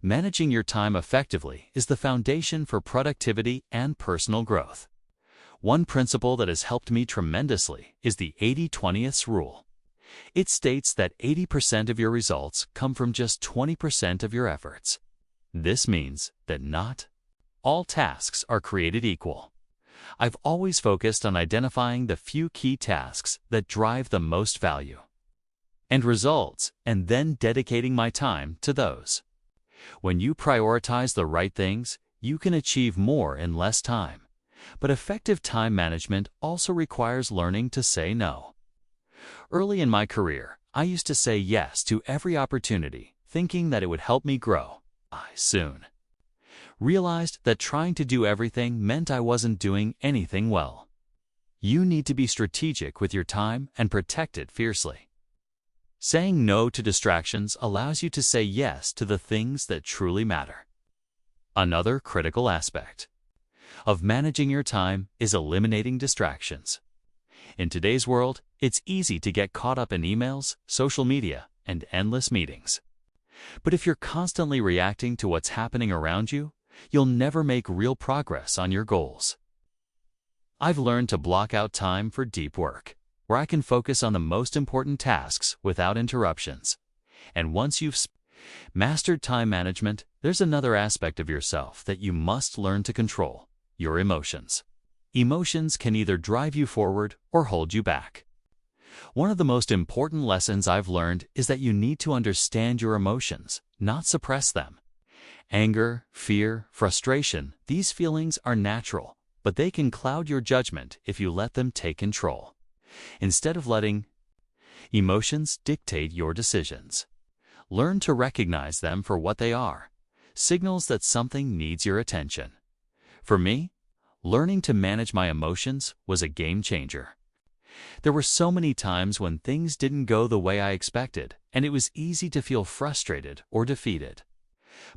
Managing your time effectively is the foundation for productivity and personal growth. One principle that has helped me tremendously is the 80-20 rule. It states that 80% of your results come from just 20% of your efforts. This means that not all tasks are created equal. I've always focused on identifying the few key tasks that drive the most value and results, and then dedicating my time to those. When you prioritize the right things, you can achieve more in less time. But effective time management also requires learning to say no. Early in my career, I used to say yes to every opportunity, thinking that it would help me grow. I soon realized that trying to do everything meant I wasn't doing anything well. You need to be strategic with your time and protect it fiercely. Saying no to distractions allows you to say yes to the things that truly matter. Another critical aspect of managing your time is eliminating distractions. In today's world, it's easy to get caught up in emails, social media, and endless meetings. But if you're constantly reacting to what's happening around you, you'll never make real progress on your goals. I've learned to block out time for deep work, where I can focus on the most important tasks without interruptions. And once you've mastered time management, there's another aspect of yourself that you must learn to control: your emotions. Emotions can either drive you forward or hold you back. One of the most important lessons I've learned is that you need to understand your emotions, not suppress them. Anger, fear, frustration, these feelings are natural, but they can cloud your judgment if you let them take control. Instead of letting emotions dictate your decisions, learn to recognize them for what they are: signals that something needs your attention. For me, learning to manage my emotions was a game changer. There were so many times when things didn't go the way I expected, and it was easy to feel frustrated or defeated.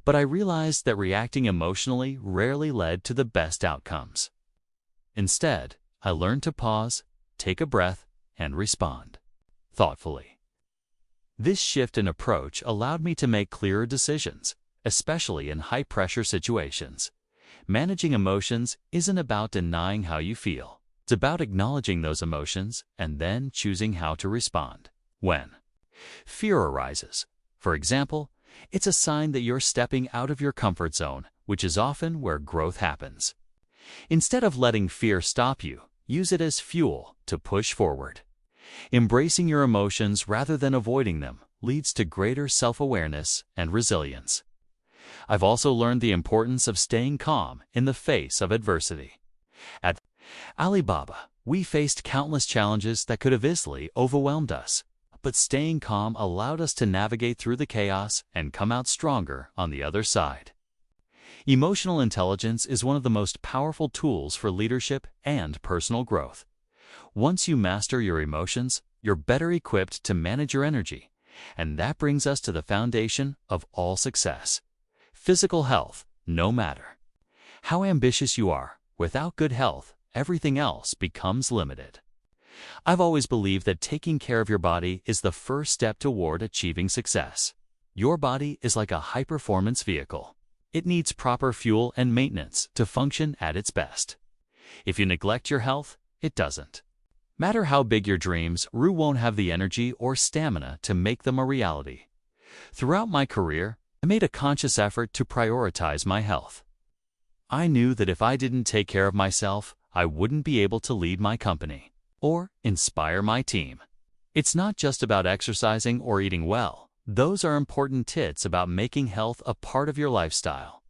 But I realized that reacting emotionally rarely led to the best outcomes. Instead, I learned to pause, take a breath, and respond thoughtfully. This shift in approach allowed me to make clearer decisions, especially in high-pressure situations. Managing emotions isn't about denying how you feel. It's about acknowledging those emotions and then choosing how to respond. When fear arises, for example, it's a sign that you're stepping out of your comfort zone, which is often where growth happens. Instead of letting fear stop you, use it as fuel to push forward. Embracing your emotions rather than avoiding them leads to greater self-awareness and resilience. I've also learned the importance of staying calm in the face of adversity. At Alibaba, we faced countless challenges that could have easily overwhelmed us, but staying calm allowed us to navigate through the chaos and come out stronger on the other side. Emotional intelligence is one of the most powerful tools for leadership and personal growth. Once you master your emotions, you're better equipped to manage your energy, and that brings us to the foundation of all success: physical health. No matter how ambitious you are, without good health, everything else becomes limited. I've always believed that taking care of your body is the first step toward achieving success. Your body is like a high-performance vehicle. It needs proper fuel and maintenance to function at its best. If you neglect your health, it doesn't matter how big your dreams, you won't have the energy or stamina to make them a reality. Throughout my career, I made a conscious effort to prioritize my health. I knew that if I didn't take care of myself, I wouldn't be able to lead my company or inspire my team. It's not just about exercising or eating well. Those are important tips about making health a part of your lifestyle.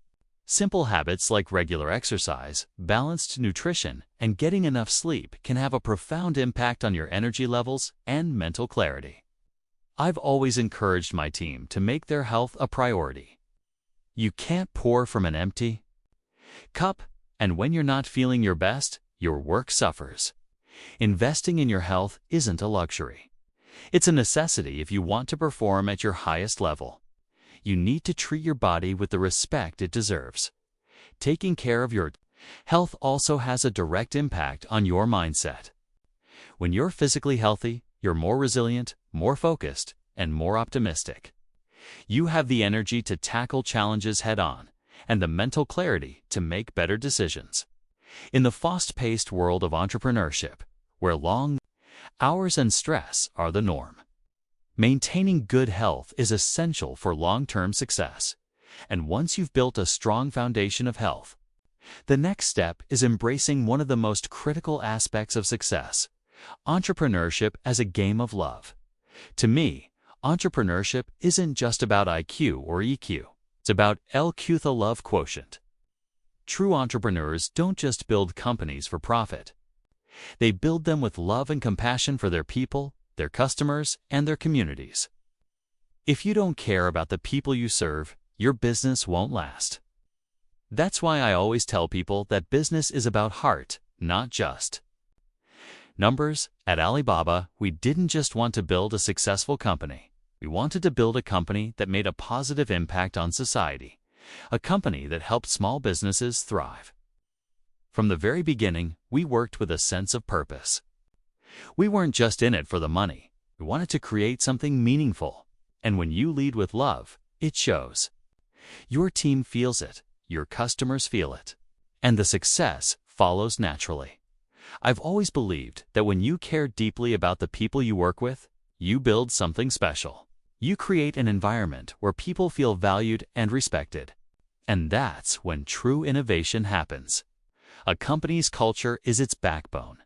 Simple habits like regular exercise, balanced nutrition, and getting enough sleep can have a profound impact on your energy levels and mental clarity. I've always encouraged my team to make their health a priority. You can't pour from an empty cup, and when you're not feeling your best, your work suffers. Investing in your health isn't a luxury. It's a necessity if you want to perform at your highest level. You need to treat your body with the respect it deserves. Taking care of your health also has a direct impact on your mindset. When you're physically healthy, you're more resilient, more focused, and more optimistic. You have the energy to tackle challenges head-on and the mental clarity to make better decisions. In the fast-paced world of entrepreneurship, where long hours and stress are the norm, maintaining good health is essential for long-term success. And once you've built a strong foundation of health, the next step is embracing one of the most critical aspects of success: entrepreneurship as a game of love. To me, entrepreneurship isn't just about IQ or EQ. It's about LQ, the love quotient. True entrepreneurs don't just build companies for profit. They build them with love and compassion for their people, their customers, and their communities. If you don't care about the people you serve, your business won't last. That's why I always tell people that business is about heart, not just numbers. At Alibaba, we didn't just want to build a successful company. We wanted to build a company that made a positive impact on society, a company that helped small businesses thrive. From the very beginning, we worked with a sense of purpose. We weren't just in it for the money. We wanted to create something meaningful. And when you lead with love, it shows. Your team feels it, your customers feel it, and the success follows naturally. I've always believed that when you care deeply about the people you work with, you build something special. You create an environment where people feel valued and respected. And that's when true innovation happens. A company's culture is its backbone.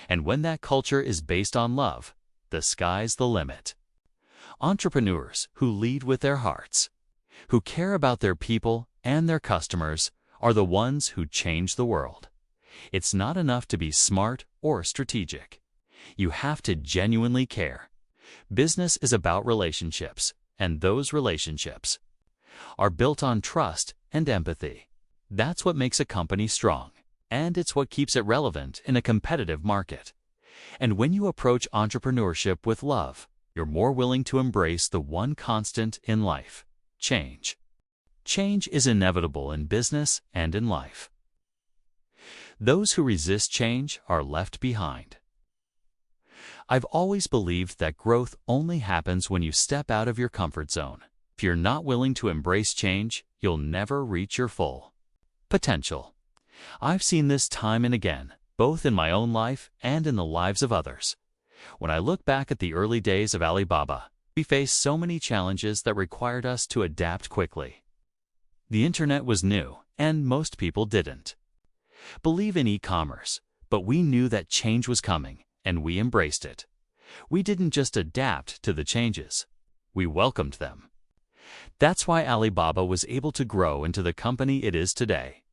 And when that culture is based on love, the sky's the limit. Entrepreneurs who lead with their hearts, who care about their people and their customers, are the ones who change the world. It's not enough to be smart or strategic. You have to genuinely care. Business is about relationships, and those relationships are built on trust and empathy. That's what makes a company strong, and it's what keeps it relevant in a competitive market. And when you approach entrepreneurship with love, you're more willing to embrace the one constant in life: change. Change is inevitable in business and in life. Those who resist change are left behind. I've always believed that growth only happens when you step out of your comfort zone. If you're not willing to embrace change, you'll never reach your full potential. I've seen this time and again, both in my own life and in the lives of others. When I look back at the early days of Alibaba, we faced so many challenges that required us to adapt quickly. The internet was new, and most people didn't believe in e-commerce, but we knew that change was coming, and we embraced it. We didn't just adapt to the changes, we welcomed them. That's why Alibaba was able to grow into the company it is today.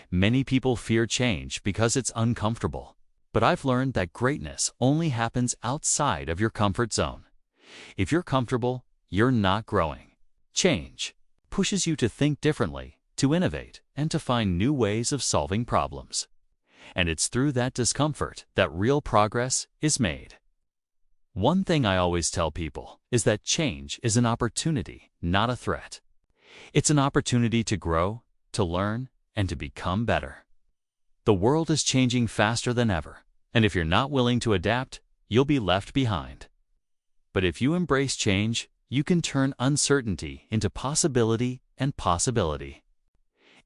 Many people fear change because it's uncomfortable, but I've learned that greatness only happens outside of your comfort zone. If you're comfortable, you're not growing. Change pushes you to think differently, to innovate, and to find new ways of solving problems. And it's through that discomfort that real progress is made. One thing I always tell people is that change is an opportunity, not a threat. It's an opportunity to grow, to learn, and to become better. The world is changing faster than ever, and if you're not willing to adapt, you'll be left behind. But if you embrace change, you can turn uncertainty into possibility and possibility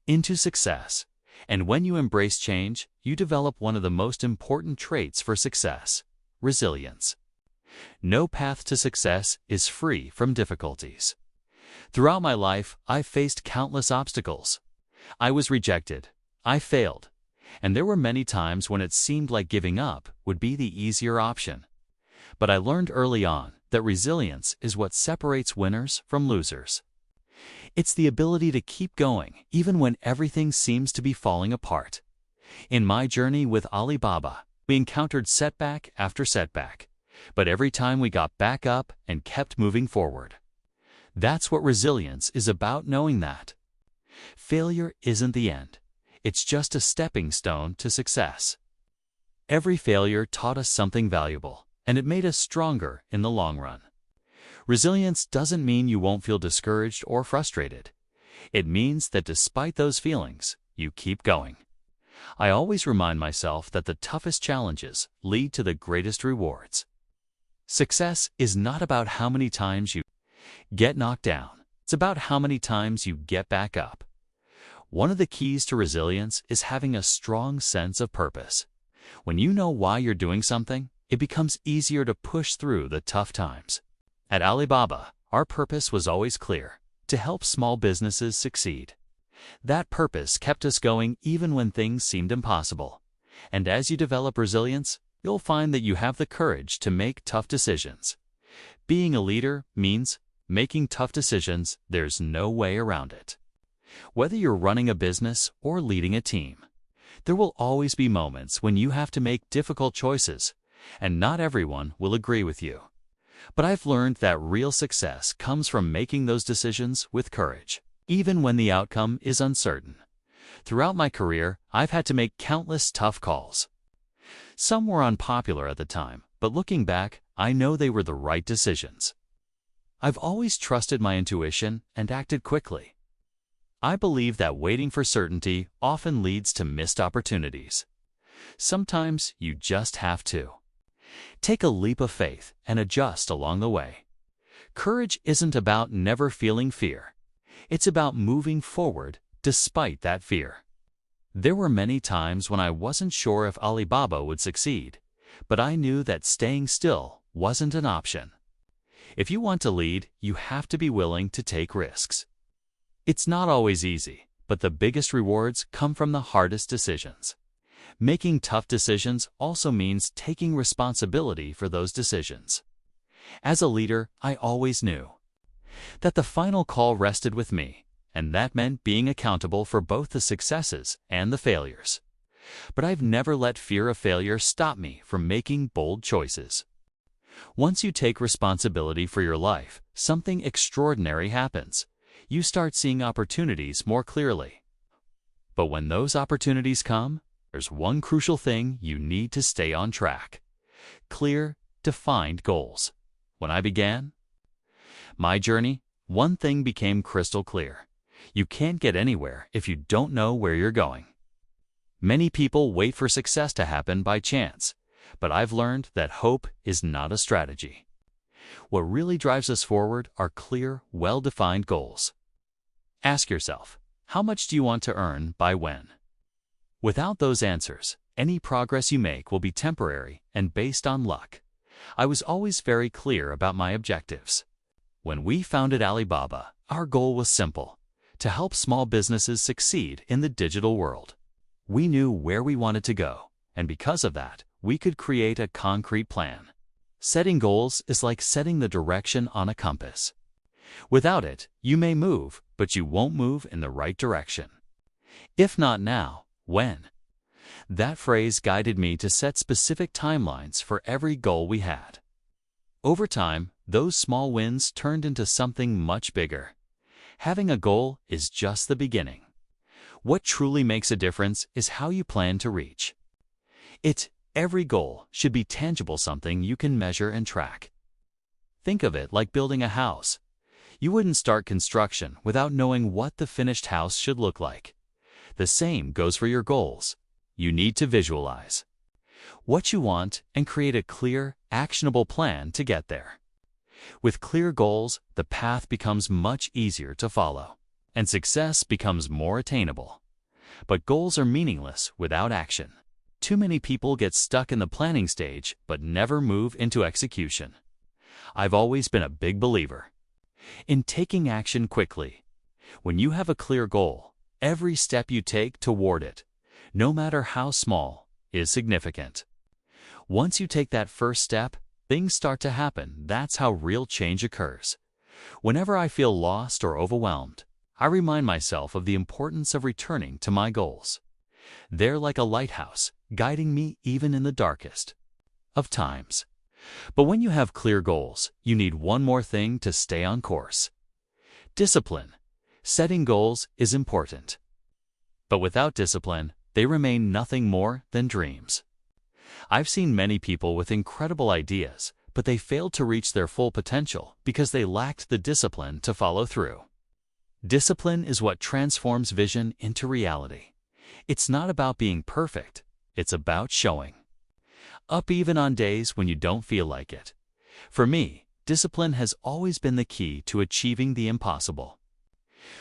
into success. And when you embrace change, you develop one of the most important traits for success: resilience. No path to success is free from difficulties. Throughout my life, I've faced countless obstacles. I was rejected, I failed, and there were many times when it seemed like giving up would be the easier option. But I learned early on that resilience is what separates winners from losers. It's the ability to keep going even when everything seems to be falling apart. In my journey with Alibaba, we encountered setback after setback, but every time we got back up and kept moving forward. That's what resilience is about, knowing that failure isn't the end. It's just a stepping stone to success. Every failure taught us something valuable, and it made us stronger in the long run. Resilience doesn't mean you won't feel discouraged or frustrated. It means that despite those feelings, you keep going. I always remind myself that the toughest challenges lead to the greatest rewards. Success is not about how many times you get knocked down. It's about how many times you get back up. One of the keys to resilience is having a strong sense of purpose. When you know why you're doing something, it becomes easier to push through the tough times. At Alibaba, our purpose was always clear: to help small businesses succeed. That purpose kept us going even when things seemed impossible. And as you develop resilience, you'll find that you have the courage to make tough decisions. Being a leader means making tough decisions. There's no way around it. Whether you're running a business or leading a team, there will always be moments when you have to make difficult choices, and not everyone will agree with you. But I've learned that real success comes from making those decisions with courage, even when the outcome is uncertain. Throughout my career, I've had to make countless tough calls. Some were unpopular at the time, but looking back, I know they were the right decisions. I've always trusted my intuition and acted quickly. I believe that waiting for certainty often leads to missed opportunities. Sometimes you just have to take a leap of faith and adjust along the way. Courage isn't about never feeling fear. It's about moving forward despite that fear. There were many times when I wasn't sure if Alibaba would succeed, but I knew that staying still wasn't an option. If you want to lead, you have to be willing to take risks. It's not always easy, but the biggest rewards come from the hardest decisions. Making tough decisions also means taking responsibility for those decisions. As a leader, I always knew that the final call rested with me, and that meant being accountable for both the successes and the failures. But I've never let fear of failure stop me from making bold choices. Once you take responsibility for your life, something extraordinary happens. You start seeing opportunities more clearly. But when those opportunities come, there's one crucial thing: you need to stay on track. Clear, defined goals. When I began my journey, one thing became crystal clear: you can't get anywhere if you don't know where you're going. Many people wait for success to happen by chance, but I've learned that hope is not a strategy. What really drives us forward are clear, well-defined goals. Ask yourself, how much do you want to earn by when? Without those answers, any progress you make will be temporary and based on luck. I was always very clear about my objectives. When we founded Alibaba, our goal was simple: to help small businesses succeed in the digital world. We knew where we wanted to go, and because of that, we could create a concrete plan. Setting goals is like setting the direction on a compass. Without it, you may move, but you won't move in the right direction. If not now, when? That phrase guided me to set specific timelines for every goal we had. Over time, those small wins turned into something much bigger. Having a goal is just the beginning. What truly makes a difference is how you plan to reach it. Every goal should be tangible, something you can measure and track. Think of it like building a house. You wouldn't start construction without knowing what the finished house should look like. The same goes for your goals. You need to visualize what you want and create a clear, actionable plan to get there. With clear goals, the path becomes much easier to follow, and success becomes more attainable. But goals are meaningless without action. Too many people get stuck in the planning stage but never move into execution. I've always been a big believer in taking action quickly. When you have a clear goal, every step you take toward it, no matter how small, is significant. Once you take that first step, things start to happen. That's how real change occurs. Whenever I feel lost or overwhelmed, I remind myself of the importance of returning to my goals. They're like a lighthouse, guiding me even in the darkest of times. But when you have clear goals, you need one more thing to stay on course: discipline. Setting goals is important, but without discipline, they remain nothing more than dreams. I've seen many people with incredible ideas, but they failed to reach their full potential because they lacked the discipline to follow through. Discipline is what transforms vision into reality. It's not about being perfect, it's about showing up even on days when you don't feel like it. For me, discipline has always been the key to achieving the impossible.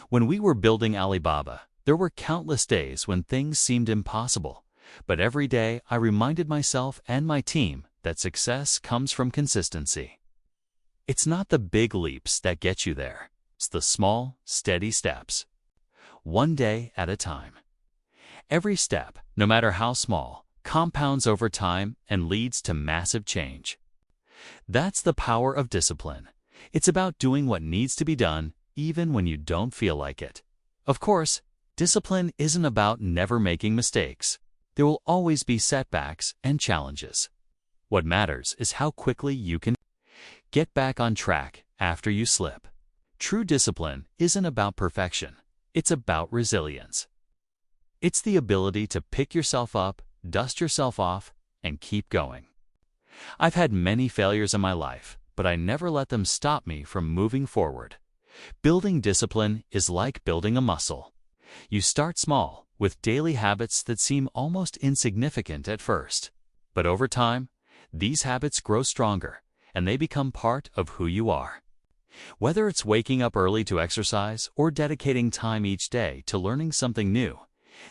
When we were building Alibaba, there were countless days when things seemed impossible, but every day I reminded myself and my team that success comes from consistency. It's not the big leaps that get you there. It's the small, steady steps, one day at a time. Every step, no matter how small, compounds over time and leads to massive change. That's the power of discipline. It's about doing what needs to be done, even when you don't feel like it. Of course, discipline isn't about never making mistakes. There will always be setbacks and challenges. What matters is how quickly you can get back on track after you slip. True discipline isn't about perfection. It's about resilience. It's the ability to pick yourself up, dust yourself off, and keep going. I've had many failures in my life, but I never let them stop me from moving forward. Building discipline is like building a muscle. You start small, with daily habits that seem almost insignificant at first. But over time, these habits grow stronger, and they become part of who you are. Whether it's waking up early to exercise or dedicating time each day to learning something new,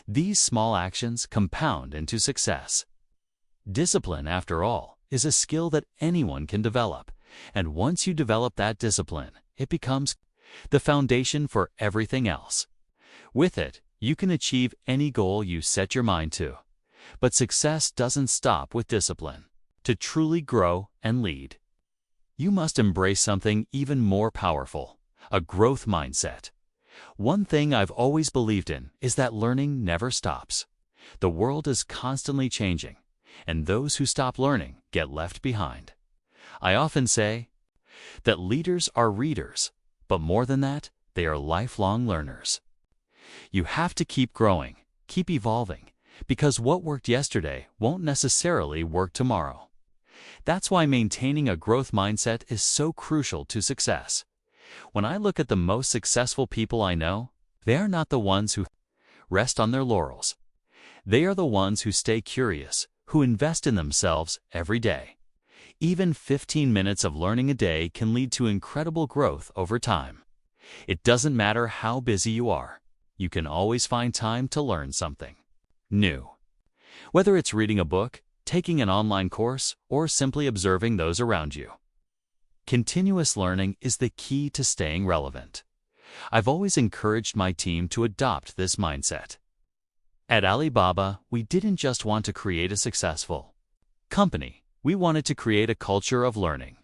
these small actions compound into success. Discipline, after all, is a skill that anyone can develop, and once you develop that discipline, it becomes the foundation for everything else. With it, you can achieve any goal you set your mind to. But success doesn't stop with discipline. To truly grow and lead, you must embrace something even more powerful, a growth mindset. One thing I've always believed in is that learning never stops. The world is constantly changing, and those who stop learning get left behind. I often say that leaders are readers, but more than that, they are lifelong learners. You have to keep growing, keep evolving, because what worked yesterday won't necessarily work tomorrow. That's why maintaining a growth mindset is so crucial to success. When I look at the most successful people I know, they are not the ones who rest on their laurels. They are the ones who stay curious, who invest in themselves every day. Even 15 minutes of learning a day can lead to incredible growth over time. It doesn't matter how busy you are. You can always find time to learn something new. Whether it's reading a book, taking an online course, or simply observing those around you. Continuous learning is the key to staying relevant. I've always encouraged my team to adopt this mindset. At Alibaba, we didn't just want to create a successful company. We wanted to create a culture of learning.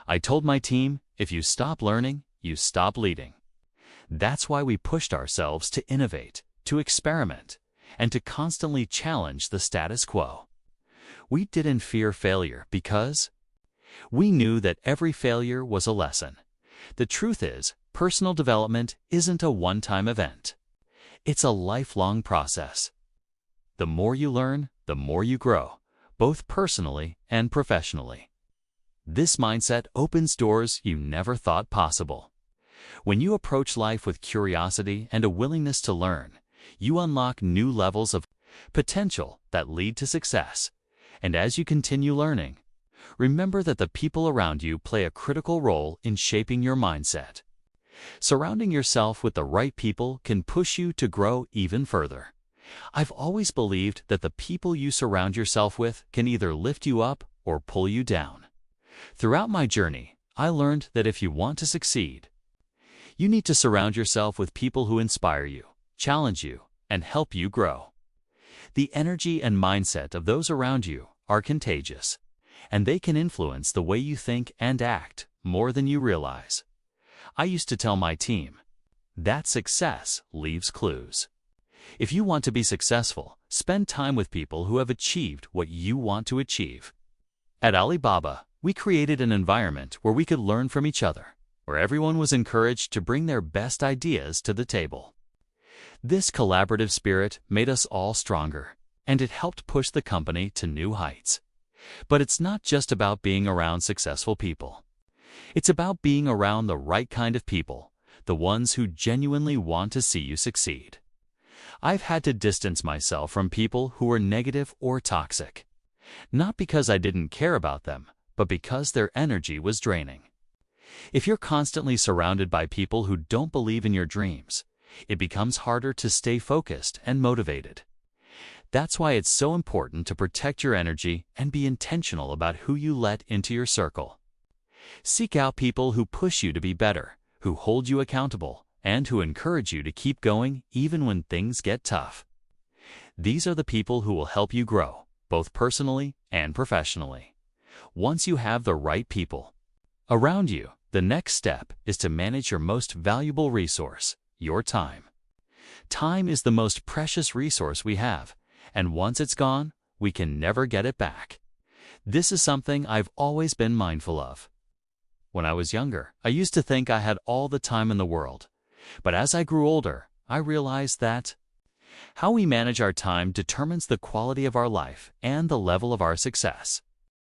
I told my team, if you stop learning, you stop leading. That's why we pushed ourselves to innovate, to experiment, and to constantly challenge the status quo. We didn't fear failure because we knew that every failure was a lesson. The truth is, personal development isn't a one-time event. It's a lifelong process. The more you learn, the more you grow, both personally and professionally. This mindset opens doors you never thought possible. When you approach life with curiosity and a willingness to learn, you unlock new levels of potential that lead to success. And as you continue learning, remember that the people around you play a critical role in shaping your mindset. Surrounding yourself with the right people can push you to grow even further. I've always believed that the people you surround yourself with can either lift you up or pull you down. Throughout my journey, I learned that if you want to succeed, you need to surround yourself with people who inspire you, challenge you, and help you grow. The energy and mindset of those around you are contagious, and they can influence the way you think and act more than you realize. I used to tell my team that success leaves clues. If you want to be successful, spend time with people who have achieved what you want to achieve. At Alibaba, we created an environment where we could learn from each other, where everyone was encouraged to bring their best ideas to the table. This collaborative spirit made us all stronger, and it helped push the company to new heights. But it's not just about being around successful people. It's about being around the right kind of people, the ones who genuinely want to see you succeed. I've had to distance myself from people who were negative or toxic, not because I didn't care about them, but because their energy was draining. If you're constantly surrounded by people who don't believe in your dreams, it becomes harder to stay focused and motivated. That's why it's so important to protect your energy and be intentional about who you let into your circle. Seek out people who push you to be better, who hold you accountable, and who encourage you to keep going even when things get tough. These are the people who will help you grow, both personally and professionally. Once you have the right people around you, the next step is to manage your most valuable resource, your time. Time is the most precious resource we have, and once it's gone, we can never get it back. This is something I've always been mindful of. When I was younger, I used to think I had all the time in the world. But as I grew older, I realized that how we manage our time determines the quality of our life and the level of our success.